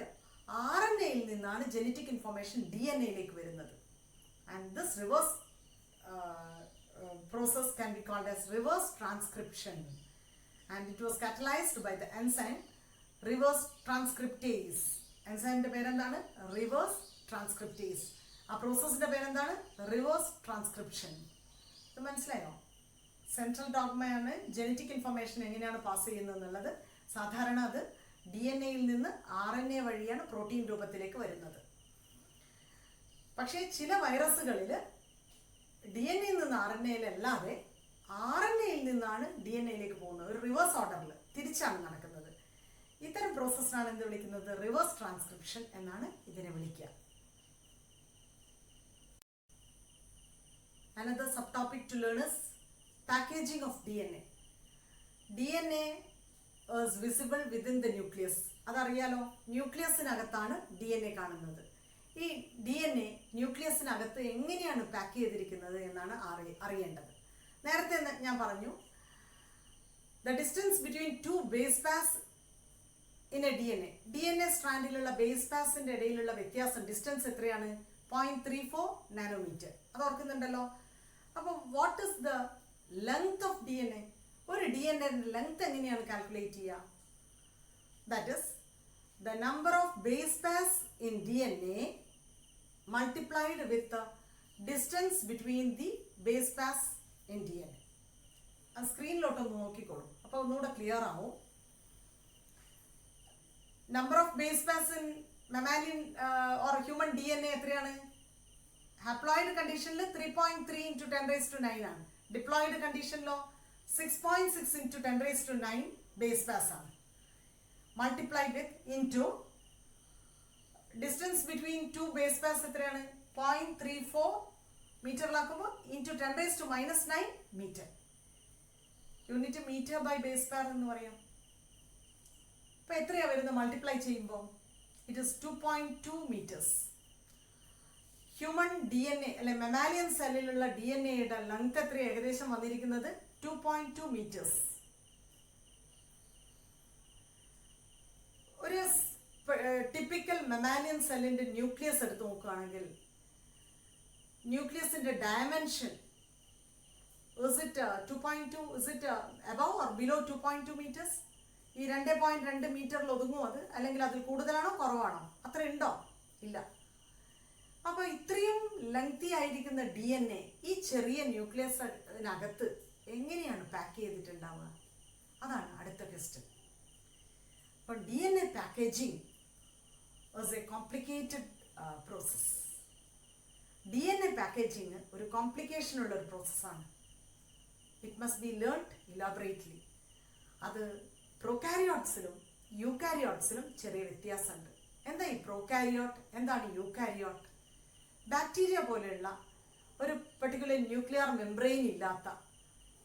RNA-യിൽ നിന്നാണ് ജനറ്റിക് ഇൻഫർമേഷൻ DNA-യിലേക്ക് വരുന്നത്. And this reverse process can be called as reverse transcription, and it was catalyzed by the enzyme reverse transcriptase. Enzyme പേരെന്താണ്? reverse transcriptase. ആ പ്രോസസ്സിന്റെ പേരെന്താണ്? reverse transcription. ഇത് മനസ്സിലായോ? സെൻട്രൽ ഡോഗ്മയാണ് ജനറ്റിക് ഇൻഫർമേഷൻ എങ്ങനെയാണ് പാസ് ചെയ്യുന്നത് എന്നുള്ളത്. സാധാരണ അത് DNA-യിൽ നിന്ന് RNA വഴിയാണ് പ്രോട്ടീൻ രൂപത്തിലേക്ക് വരുന്നത്. പക്ഷേ ചില വൈറസുകളിൽ DNA-യിൽ നിന്ന് RNA-യിലല്ലാതെ RNA-യിൽ നിന്നാണ് DNA-യിലേക്ക് പോകുന്നത്. ഒരു റിവേഴ്സ് ഓർഡറിൽ തിരിച്ചാണ് നടക്കുന്നത്. ഇത്തരം പ്രോസസ്സിനാണ് എന്ത് വിളിക്കുന്നത്? റിവേഴ്സ് ട്രാൻസ്ക്രിപ്ഷൻ എന്നാണ് ഇതിനെ വിളിക്കുക. Another subtopic to learn is packaging of DNA. DNA is visible within the nucleus. അതറിയാലോ, ന്യൂക്ലിയസിനകത്താണ് DNA കാണുന്നത്. ഈ DNA ന്യൂക്ലിയസിനകത്ത് എങ്ങനെയാണ് പാക്ക് ചെയ്തിരിക്കുന്നത് എന്നാണ് അറിയേണ്ടത്. നേരത്തെ ഞാൻ പറഞ്ഞു, the distance between two base pairs in a DNA സ്ട്രാൻഡിലുള്ള ബേസ് പാസിന്റെ ഇടയിലുള്ള വ്യത്യാസം, ഡിസ്റ്റൻസ് എത്രയാണ്? 0.34 നാനോമീറ്റർ. അത് ഓർക്കുന്നുണ്ടല്ലോ. അപ്പോൾ what is the length of DNA? ഒരു DNA ലെങ്ത് എങ്ങനെയാണ് കാൽക്കുലേറ്റ് ചെയ്യുക? That is the number of base pairs in DNA multiplied with the distance between the base pairs in DNA. ആ സ്ക്രീനിലോട്ടൊന്ന് നോക്കിക്കോളൂ, അപ്പോൾ ഒന്നുകൂടെ ക്ലിയർ ആവും. Number of base pairs in mammalian or human DNA എത്രയാണ്? ഹാപ്ലോയിഡ് കണ്ടീഷനിൽ 3.3 × 10⁻⁹ ആണ്. ഡിപ്ലോയിഡ് കണ്ടീഷനിലോ 6.6 × 10⁻⁹ ബേസ് പാസ് ആണ്. Multiplied with into distance between two base pairs എത്രയാണ്? 0.34 മീറ്ററിലാക്കുമ്പോൾ into 10⁻⁻⁹ metre. Unit metre by base pair എന്ന് പറയാം. അപ്പോൾ എത്രയാണ് വരുന്നത് മൾട്ടിപ്ലൈ ചെയ്യുമ്പോൾ? It is 2.2 metres. Human DNA അല്ലെ മെമാലിയൻ സെല്ലിലുള്ള DNA-യുടെ ലെങ്ത് എത്ര ഏകദേശം വന്നിരിക്കുന്നത്? 2.2 മീറ്റേഴ്സ്. ഒരു ടിപ്പിക്കൽ മെമാലിയൻ സെല്ലിന്റെ ന്യൂക്ലിയസ് എടുത്ത് നോക്കുകയാണെങ്കിൽ ന്യൂക്ലിയസിന്റെ dimension is it 2.2? is it above or below 2.2 meters? ഈ 2.2 മീറ്ററിൽ ഒതുങ്ങും അത്, അല്ലെങ്കിൽ അതിൽ കൂടുതലാണോ കുറവാണോ? അത്ര ഉണ്ടോ? ഇല്ല. അപ്പോൾ ഇത്രയും ലെങ്തി ആയിരിക്കുന്ന DNA ഈ ചെറിയ ന്യൂക്ലിയസിനകത്ത് എങ്ങനെയാണ് പാക്ക് ചെയ്തിട്ടുണ്ടാവുക? അതാണ് അടുത്ത ക്വസ്റ്റ്യൻ. അപ്പോൾ DNA packaging is a complicated process. DNA packaging ഒരു കോംപ്ലിക്കേഷൻ ഉള്ള ഒരു പ്രോസസ്സാണ്. It must be learned elaborately. അത് പ്രോകാരിയോട്സിലും യൂകാരിയോട്സിലും ചെറിയ വ്യത്യാസമുണ്ട്. എന്താ ഈ പ്രോകാരിയോട്ട്, എന്താണ് യൂകാരിയോട്ട്? ബാക്ടീരിയ പോലെയുള്ള ഒരു പെർട്ടിക്കുലർ ന്യൂക്ലിയർ മെംബ്രെയിൻ ഇല്ലാത്ത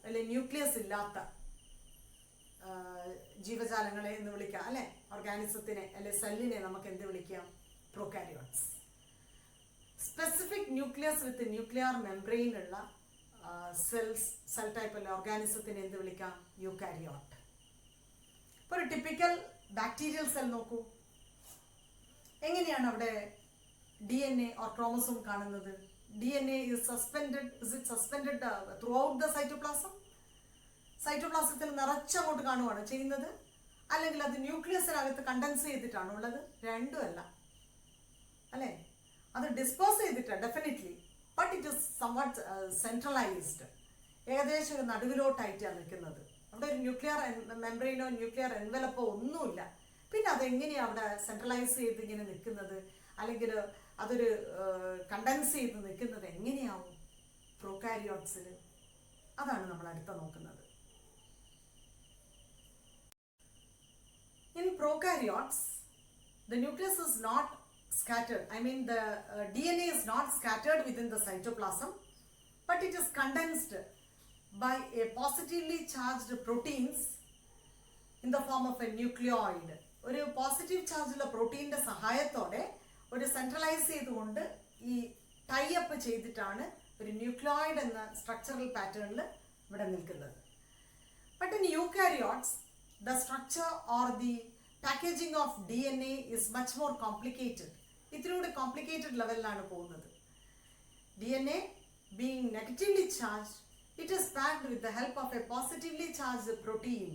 അല്ലെങ്കിൽ ന്യൂക്ലിയസ് ഇല്ലാത്ത ജീവജാലങ്ങളെ എന്ന് വിളിക്കാം, അല്ലെ? ഓർഗാനിസത്തിനെ അല്ലെ സെല്ലിനെ നമുക്ക് എന്ത് വിളിക്കാം? പ്രോകാരിയോട്സ്. സ്പെസിഫിക് ന്യൂക്ലിയസ് വിത്ത് ന്യൂക്ലിയർ മെംബ്രെയിൻ ഉള്ള സെൽ ടൈപ്പ് അല്ലെ ഓർഗാനിസത്തിനെ എന്ത് വിളിക്കാം? യൂകാരിയോട്ട്. ഇപ്പോൾ ഒരു ടിപ്പിക്കൽ ബാക്ടീരിയൽ സെൽ നോക്കൂ. എങ്ങനെയാണ് അവിടെ DNA or chromosome കാണുന്നത്? DNA is suspended. Is it suspended throughout the cytoplasm? സൈറ്റോപ്ലാസത്തിൽ നിറച്ചങ്ങോട്ട് കാണുവാണ് ചെയ്യുന്നത്, അല്ലെങ്കിൽ അത് ന്യൂക്ലിയസിനകത്ത് കണ്ടൻസ് ചെയ്തിട്ടാണ് ഉള്ളത്? രണ്ടുമല്ല, അല്ലേ? അത് ഡിസ്പോസ് ചെയ്തിട്ടാണ് definitely, but it is somewhat centralised. ഏകദേശം ഒരു നടുവിലോട്ടായിട്ടാണ് നിൽക്കുന്നത്. അവിടെ ഒരു ന്യൂക്ലിയർ മെംബ്രെയിനോ ന്യൂക്ലിയർ എൻവലപ്പോ ഒന്നുമില്ല. പിന്നെ അതെങ്ങനെയാണ് അവിടെ സെൻട്രലൈസ് ചെയ്ത് ഇങ്ങനെ നിൽക്കുന്നത്, അല്ലെങ്കിൽ അതൊരു കണ്ടൻസ് ചെയ്ത് നിൽക്കുന്നത് എങ്ങനെയാവും പ്രോകാരിയോട്സിൽ? അതാണ് നമ്മൾ അടുത്ത നോക്കുന്നത്. In prokaryotes, the nucleus is not scattered. I mean, the DNA is not scattered within the cytoplasm, but it is condensed by a positively charged proteins in the form of a nucleoid. ഒരു പോസിറ്റീവ് ചാർജുള്ള പ്രോട്ടീൻ്റെ സഹായത്തോടെ ഒരു സെൻട്രലൈസ് ചെയ്തുകൊണ്ട് ഈ ടൈ അപ്പ് ചെയ്തിട്ടാണ് ഒരു ന്യൂക്ലിയോയിഡ് എന്ന സ്ട്രക്ചറൽ പാറ്റേണിൽ ഇവിടെ നിൽക്കുന്നത്. But in eukaryotes the structure or the packaging of DNA is much more complicated. ഇതിലൂടെ കോംപ്ലിക്കേറ്റഡ് ലെവലിലാണ് പോകുന്നത്. DNA being negatively charged, it is packed with the help of a positively charged protein.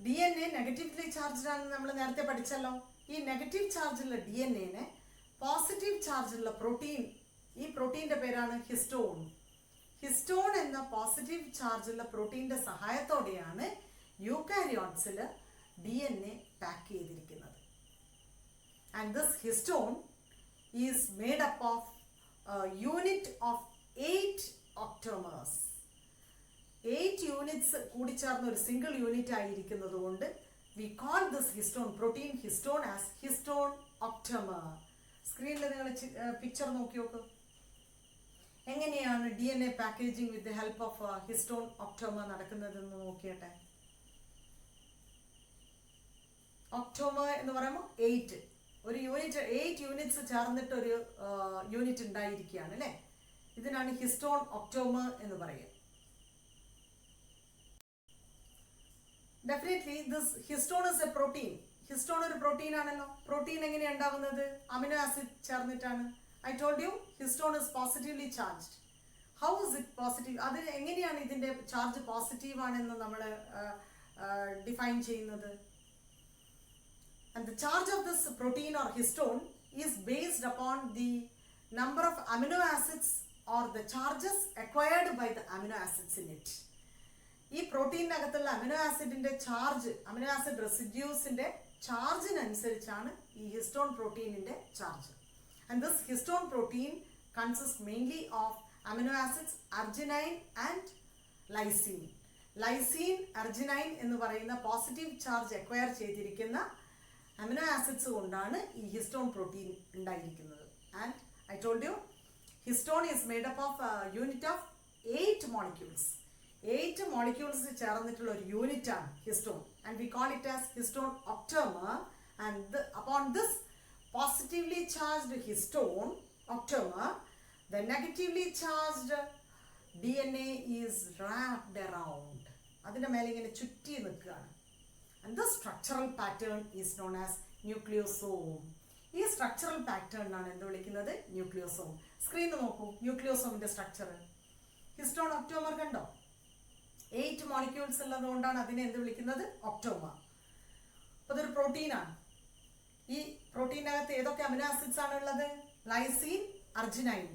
DNA negatively charged ആണെന്ന് നമ്മൾ നേരത്തെ പഠിച്ചല്ലോ. ഈ നെഗറ്റീവ് ചാർജുള്ള DNA-നെ പോസിറ്റീവ് ചാർജുള്ള പ്രോട്ടീൻ, ഈ പ്രോട്ടീൻ്റെ പേരാണ് ഹിസ്റ്റോൺ. ഹിസ്റ്റോൺ എന്ന പോസിറ്റീവ് ചാർജുള്ള പ്രോട്ടീൻ്റെ സഹായത്തോടെയാണ് യൂകാരിയോട്സിൽ DNA പാക്ക് ചെയ്തിരിക്കുന്നത്. And this histone is made up of unit of 8 octamers. 8 units കൂടിച്ചേർന്ന ഒരു സിംഗിൾ യൂണിറ്റ് ആയിരിക്കുന്നത് കൊണ്ട് we call this histone, protein histone, as histone octamer. സ്ക്രീനിൽ നിങ്ങൾ പിക്ചർ നോക്കി നോക്ക്. എങ്ങനെയാണ് DNA packaging with the help of histone octamer നടക്കുന്നതെന്ന് നോക്കിയട്ടെ. ഒക്ടോമർ എന്ന് പറയുമ്പോൾ 8 ഒരു യൂണിറ്റ്, 8 യൂണിറ്റ്സ് ചേർന്നിട്ട് ഒരു യൂണിറ്റ് ഉണ്ടായിരിക്കുകയാണ് അല്ലേ. ഇതിനാണ് ഹിസ്റ്റോൺ ഒക്ടോമർ എന്ന് പറയുക. Definitely this histone is A protein. Histone ഒരു പ്രോട്ടീൻ ആണല്ലോ. പ്രോട്ടീൻ എങ്ങനെയാണ് ഉണ്ടാവുന്നത്? അമിനോ ആസിഡ് ചേർന്നിട്ടാണ്. I told you histone is positively charged. How is it positive? അത് എങ്ങനെയാണ് ഇതിൻ്റെ ചാർജ് പോസിറ്റീവ് ആണെന്ന് നമ്മൾ ഡിഫൈൻ ചെയ്യുന്നത്? And the charge of this protein or histone is based upon the number of amino acids or the charges acquired by the amino acids in it. ഈ പ്രോട്ടീനകത്തുള്ള അമിനോ ആസിഡിന്റെ ചാർജ്, അമിനോ ആസിഡ് റെസിഡ്യൂസിന്റെ ചാർജിനനുസരിച്ചാണ് ഈ ഹിസ്റ്റോൺ പ്രോട്ടീനിന്റെ charge. And this histone protein consist mainly of amino acids arginine and lysine. Lysine, arginine എന്ന് പറയുന്ന പോസിറ്റീവ് ചാർജ് അക്വയർ ചെയ്തിരിക്കുന്ന അമിനോ ആസിഡ്സ് കൊണ്ടാണ് ഈ ഹിസ്റ്റോൺ പ്രോട്ടീൻ ഉണ്ടായിരിക്കുന്നത്. And I told you histone is made up of unit of 8 molecules. 8 molecules ചേർന്നിട്ടുള്ള ഒരു യൂണിറ്റ് ആണ് histone. And we call it as histone ഒക്ടോമർ. And upon this positively charged histone octamer, the negatively charged DNA is wrapped around. അതിന്റെ മേലെ ഇങ്ങനെ ചുറ്റി നിൽക്കുകയാണ്. And the structural pattern is known as nucleosome. ഈ സ്ട്രക്ചറൽ പാറ്റേൺ ആണ് എന്ത് വിളിക്കുന്നത്? ന്യൂക്ലിയോസോം. സ്ക്രീൻ നോക്കൂ, ന്യൂക്ലിയോസോമിന്റെ സ്ട്രക്ചർ. ഹിസ്റ്റോൺ ഒക്ടോമർ കണ്ടോ? 8 മോളിക്യൂൾസ് ഉള്ളതുകൊണ്ടാണ് അതിനെ എന്ത് വിളിക്കുന്നത്? ഒക്ടോമർ. അപ്പോൾ അതൊരു പ്രോട്ടീനാണ്. ഈ പ്രോട്ടീനകത്ത് ഏതൊക്കെ അമിനോ ആസിഡ്സ് ആണ് ഉള്ളത്? Lysine, arginine.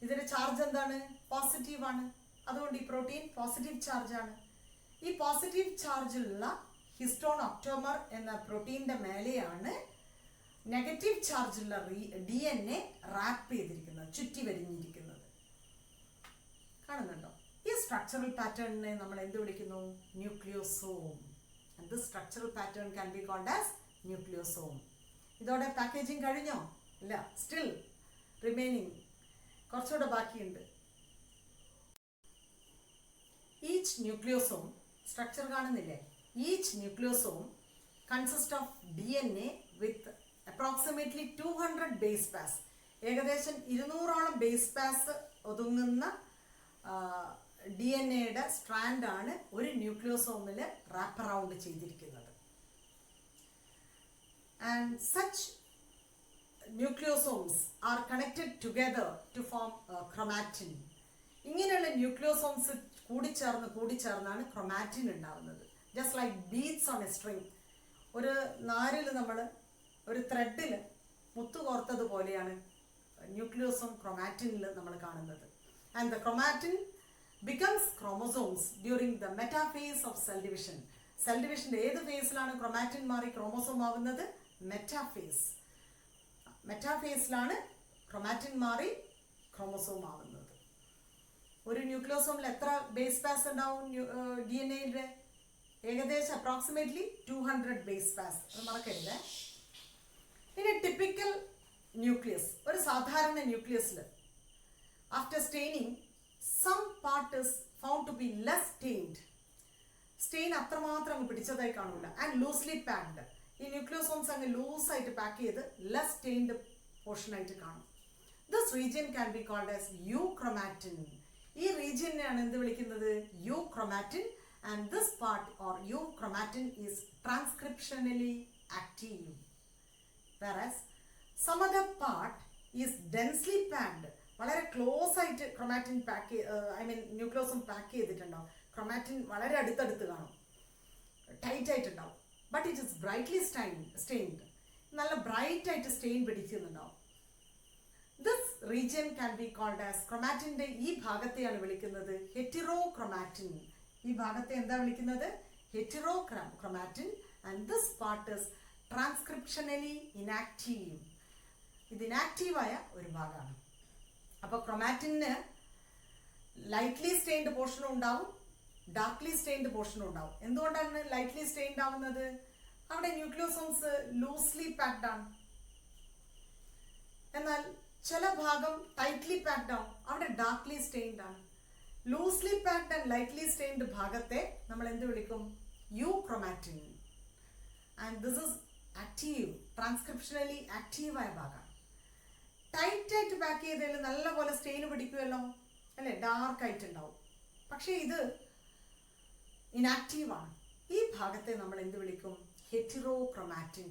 ഇതിന്റെ ചാർജ് എന്താണ്? പോസിറ്റീവ് ആണ്. അതുകൊണ്ട് ഈ പ്രോട്ടീൻ പോസിറ്റീവ് ചാർജ് ആണ്. ഈ പോസിറ്റീവ് ചാർജുള്ള ഹിസ്റ്റോൺ ഒക്ടോമർ എന്ന പ്രോട്ടീൻ്റെ മേലെയാണ് നെഗറ്റീവ് ചാർജുള്ള DNA റാപ്പ് ചെയ്തിരിക്കുന്നത്, ചുറ്റി വരിഞ്ഞിരിക്കുന്നത്. കാണുന്നുണ്ടോ? ഈ സ്ട്രക്ചറൽ പാറ്റേണിനെ നമ്മൾ എന്ത് വിളിക്കുന്നു? Nucleosome. And this structural pattern can be called as nucleosome. ഇതോടെ പാക്കേജിങ് കഴിഞ്ഞോ? ഇല്ല, സ്റ്റിൽ റിമൈനിങ്, കുറച്ചുകൂടെ ബാക്കിയുണ്ട്. ഈച്ച് ന്യൂക്ലിയോസോം സ്ട്രക്ചർ കാണുന്നില്ലേ? Each nucleosome consist of DNA with approximately 200 base pairs. ഏകദേശം 200ഓളം ബേസ് പാസ് ഒതുങ്ങുന്ന DNA-യുടെ സ്ട്രാൻഡാണ് ഒരു ന്യൂക്ലിയോസോമിൽ റാപ്പ് അറൗണ്ട് ചെയ്തിരിക്കുന്നത്. And such nucleosomes are connected together to form chromatin. ഇങ്ങനെയുള്ള ന്യൂക്ലിയോസോംസ് കൂടിച്ചേർന്നാണ് ക്രൊമാറ്റിൻ ഉണ്ടാവുന്നത്. Just like beads on a string. ഒരു നാരിൽ നമ്മൾ ഒരു ത്രെഡിൽ മുത്തു കോർത്തതുപോലെയാണ് ന്യൂക്ലിയോസോം ക്രൊമാറ്റിനിൽ നമ്മൾ കാണുന്നത്. And the chromatin becomes chromosomes during the metaphase of cell division. Cell ഡിവിഷൻ്റെ ഏത് ഫേസിലാണ് ക്രൊമാറ്റിൻ മാറി ക്രോമോസോം ആവുന്നത്? മെറ്റാഫേസ്. മെറ്റാഫേസിലാണ് ക്രൊമാറ്റിൻ മാറി ക്രോമോസോം ആവുന്നത്. ഒരു ന്യൂക്ലിയോസോമിൽ എത്ര ബേസ് പാസ് ഉണ്ടാവും DNA-യുടെ? ഏകദേശം അപ്രോക്സിമേറ്റ്ലി 200 ബേസ് പാസ്. അത് മറക്കരുത്. ഇനി ടിപ്പിക്കൽ ന്യൂക്ലിയസ്, ഒരു സാധാരണ ന്യൂക്ലിയസിൽ after staining some part is found to be less stained. Stain അത്രമാത്രം അങ്ങ് പിടിച്ചതായി കാണൂല. And loosely packed. ഈ ന്യൂക്ലിയോസോംസ് അങ്ങ് ലൂസായിട്ട് പാക്ക് ചെയ്ത് ലെസ് സ്റ്റെയിൻഡ് പോർഷനായിട്ട് കാണും. This region can be called as euchromatin. ഈ റീജിയനെയാണ് എന്ത് വിളിക്കുന്നത്? Euchromatin. And this part or euchromatin is transcriptionally active. whereas some other part is densely packed. വളരെ ക്ലോസ് ആയിട്ട് ക്രൊമാറ്റിൻ പാക്ക്, ന്യൂക്ലിയോസം പാക്ക് ചെയ്തിട്ടുണ്ടാവും. ക്രൊമാറ്റിൻ വളരെ അടുത്തടുത്ത് കാണും, ടൈറ്റ് ആയിട്ടുണ്ടാവും. But it is brightly stained. നല്ല ബ്രൈറ്റ് ആയിട്ട് സ്റ്റെയിൻ പിടിക്കുന്നുണ്ടാവും. This region can be called as, ക്രൊമാറ്റിൻ്റെ ഈ ഭാഗത്തെയാണ് വിളിക്കുന്നത് ഹെറ്റിറോക്രൊമാറ്റിൻ. ഈ ഭാഗത്തെ എന്താ വിളിക്കുന്നത്? ഹെറ്റിറോക്രൊമാറ്റിൻ. And this part is transcriptionally inactive. ഇത് ഇനാക്റ്റീവായ ഒരു ഭാഗമാണ്. അപ്പോൾ ക്രൊമാറ്റിന് ലൈറ്റ്ലി സ്റ്റെയിൻഡ് പോർഷനും ഉണ്ടാവും, ഡാർക്ക്ലി സ്റ്റെയിൻഡ് പോർഷനും ഉണ്ടാവും. എന്തുകൊണ്ടാണ് ലൈറ്റ്ലി സ്റ്റെയിൻഡ് ആവുന്നത്? അവിടെ ന്യൂക്ലിയോസോംസ് ലൂസ്ലി പാക്ഡ് ആണ്. എന്നാൽ ചില ഭാഗം ടൈറ്റ്ലി പാക്ഡ് ആവും, അവിടെ ഡാർക്ക്ലി സ്റ്റെയിൻഡ് ആണ്. Loosely packed and lightly stained ഭാഗത്തെ നമ്മൾ എന്ത് വിളിക്കും? യൂക്രോമാറ്റിൻ. ആൻഡ് ദിസ് ഇസ് ആക്റ്റീവ്, ട്രാൻസ്ക്രിപ്ഷനലി ആക്റ്റീവായ ഭാഗമാണ്. ടൈറ്റ് ആയിട്ട് പാക്ക് ചെയ്തതിൽ നല്ലപോലെ സ്റ്റെയിൻ പിടിക്കുമല്ലോ അല്ലേ, ഡാർക്ക് ആയിട്ടുണ്ടാവും. പക്ഷേ ഇത് ഇനാക്റ്റീവാണ്. ഈ ഭാഗത്തെ നമ്മൾ എന്ത് വിളിക്കും? ഹെറ്റിറോക്രോമാറ്റിൻ.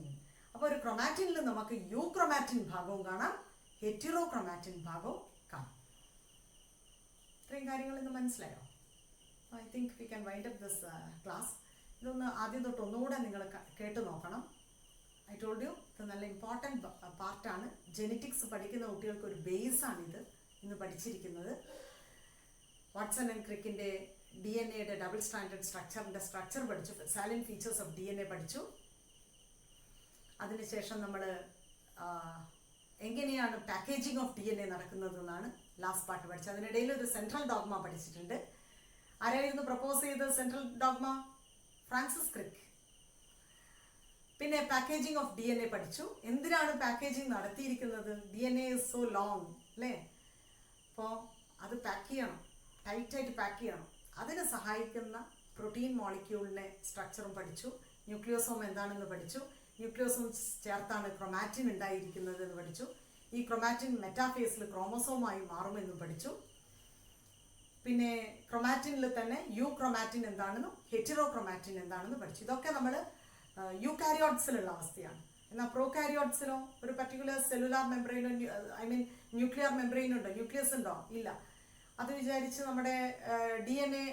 അപ്പോൾ ഒരു ക്രൊമാറ്റിനിൽ നമുക്ക് യൂക്രോമാറ്റിൻ ഭാഗവും കാണാം, ഹെറ്റിറോക്രോമാറ്റിൻ ഭാഗവും കാണാം. ഇത്രയും കാര്യങ്ങൾ ഇന്ന് മനസ്സിലായോ? I think we can wind up this class. ഇതൊന്ന് ആദ്യം തൊട്ട് ഒന്നുകൂടെ നിങ്ങൾ കേട്ട് നോക്കണം. ഐ ടോൾഡ് യു, ഇത് നല്ല ഇമ്പോർട്ടൻറ്റ് പാർട്ടാണ്. ജെനറ്റിക്സ് പഠിക്കുന്ന കുട്ടികൾക്ക് ഒരു ബേസാണിത് ഇന്ന് പഠിച്ചിരിക്കുന്നത്. വാട്സൺ ആൻഡ് ക്രിക്കിൻ്റെ DNA ഡബിൾ സ്റ്റാൻഡേർഡ് സ്ട്രക്ചറിൻ്റെ സ്ട്രക്ചർ പഠിച്ചു, സാലിൻ ഫീച്ചേഴ്സ് ഓഫ് DNA പഠിച്ചു. അതിനുശേഷം നമ്മൾ എങ്ങനെയാണ് പാക്കേജിങ് ഓഫ് DNA നടക്കുന്നതെന്നാണ് ലാസ്റ്റ് പാർട്ട് പഠിച്ചത്. അതിനിടയിൽ ഒരു സെൻട്രൽ ഡോഗ്മ പഠിച്ചിട്ടുണ്ട്. ആരായിരുന്നു പ്രപ്പോസ് ചെയ്തത് സെൻട്രൽ ഡോഗ്മ? Francis Crick. പിന്നെ പാക്കേജിങ് ഓഫ് DNA പഠിച്ചു. എന്തിനാണ് പാക്കേജിങ് നടത്തിയിരിക്കുന്നത്? DNA is so long അല്ലേ, അപ്പോൾ അത് പാക്ക് ചെയ്യണം, ടൈറ്റായിട്ട് പാക്ക് ചെയ്യണം. അതിന് സഹായിക്കുന്ന പ്രോട്ടീൻ മോളിക്യൂളിനെ സ്ട്രക്ചറും പഠിച്ചു. ന്യൂക്ലിയോസോം എന്താണെന്ന് പഠിച്ചു. ന്യൂക്ലിയോസോം ചേർത്താണ് ക്രൊമാറ്റിൻ ഉണ്ടായിരിക്കുന്നത് എന്ന് പഠിച്ചു. ഈ ക്രൊമാറ്റിൻ മെറ്റാഫേസിൽ ക്രോമോസോമായി മാറുമെന്നും പഠിച്ചു. പിന്നെ ക്രൊമാറ്റിനിൽ തന്നെ യൂക്രോമാറ്റിൻ എന്താണെന്നും ഹെറ്റിറോക്രോമാറ്റിൻ എന്താണെന്ന് പഠിച്ചു. ഇതൊക്കെ നമ്മൾ യൂകാരിയോട്സിലുള്ള അവസ്ഥയാണ്. എന്നാൽ പ്രോകാരിയോട്സിലോ ഒരു പർട്ടിക്കുലർ സെല്ലുലാർ മെംബ്രെയിനോ ന്യൂക്ലിയർ മെംബ്രെയിൻ ഉണ്ടോ, ന്യൂക്ലിയസ് ഉണ്ടോ? ഇല്ല. അത് വിചാരിച്ച് നമ്മുടെ DNA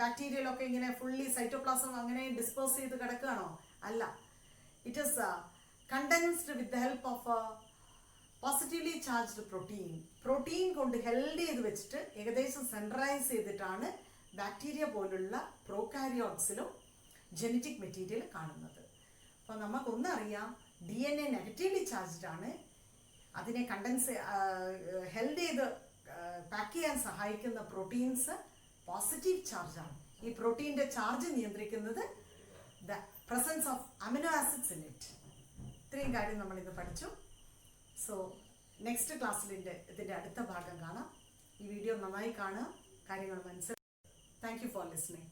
ബാക്ടീരിയയിലൊക്കെ ഇങ്ങനെ ഫുള്ളി സൈറ്റോപ്ലാസം അങ്ങനെ ഡിസ്പോസ് ചെയ്ത് കിടക്കുകയാണോ? അല്ല. It is condensed with the help of positively charged protein കൊണ്ട് ഹെൽഡ് ചെയ്ത് വെച്ചിട്ട് ഏകദേശം സെൻട്രലൈസ് ചെയ്തിട്ടാണ് ബാക്ടീരിയ പോലുള്ള പ്രോകാരിയോട്സിലും ജനറ്റിക് മെറ്റീരിയൽ കാണുന്നത്. അപ്പോൾ നമുക്കൊന്നറിയാം, DNA നെഗറ്റീവ്ലി ചാർജ്ഡ് ആണ്. അതിനെ ഹെൽഡ് ചെയ്ത് പാക്ക് ചെയ്യാൻ സഹായിക്കുന്ന പ്രോട്ടീൻസ് പോസിറ്റീവ് ചാർജാണ്. ഈ പ്രോട്ടീൻ്റെ ചാർജ് നിയന്ത്രിക്കുന്നത് the presence of amino acids in it. ഇത്രയും കാര്യം നമ്മളിത് പഠിച്ചു. സോ നെക്സ്റ്റ് ക്ലാസ്സിൽ ഇതിൻ്റെ അടുത്ത ഭാഗം കാണാം. ഈ വീഡിയോ നന്നായി കാണുക, കാര്യങ്ങൾ മനസ്സിലാക്കുക. Thank you for listening.